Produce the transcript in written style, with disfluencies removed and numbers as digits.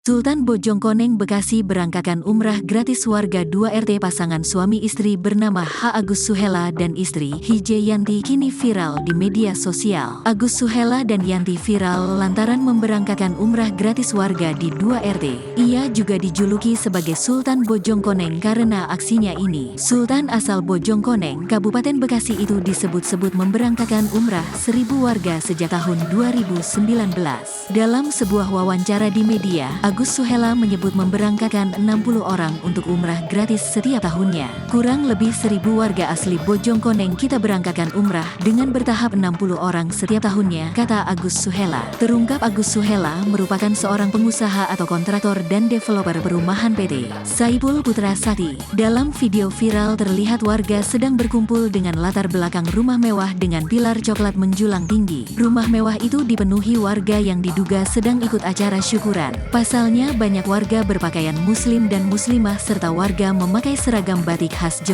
Sultan Bojongkoneng Bekasi berangkatkan umrah gratis warga 2 RT pasangan suami istri bernama H. Agus Suhela dan istri Hije Yanti kini viral di media sosial. Agus Suhela dan Yanti viral lantaran memberangkatkan umrah gratis warga di 2 RT. Ia juga dijuluki sebagai Sultan Bojongkoneng karena aksinya ini. Sultan asal Bojongkoneng, Kabupaten Bekasi itu disebut-sebut memberangkatkan umrah 1.000 warga sejak tahun 2019. Dalam sebuah wawancara di media, Agus Suhela menyebut memberangkatkan 60 orang untuk umrah gratis setiap tahunnya. Kurang lebih 1.000 warga asli Bojongkoneng kita berangkatkan umrah dengan bertahap 60 orang setiap tahunnya, kata Agus Suhela. Terungkap Agus Suhela merupakan seorang pengusaha atau kontraktor dan developer perumahan PT Saipul Putra Sakti. Dalam video viral terlihat warga sedang berkumpul dengan latar belakang rumah mewah dengan pilar coklat menjulang tinggi. Rumah mewah itu dipenuhi warga yang diduga sedang ikut acara syukuran. Pasalnya banyak warga berpakaian muslim dan muslimah serta warga memakai seragam batik khas Jember.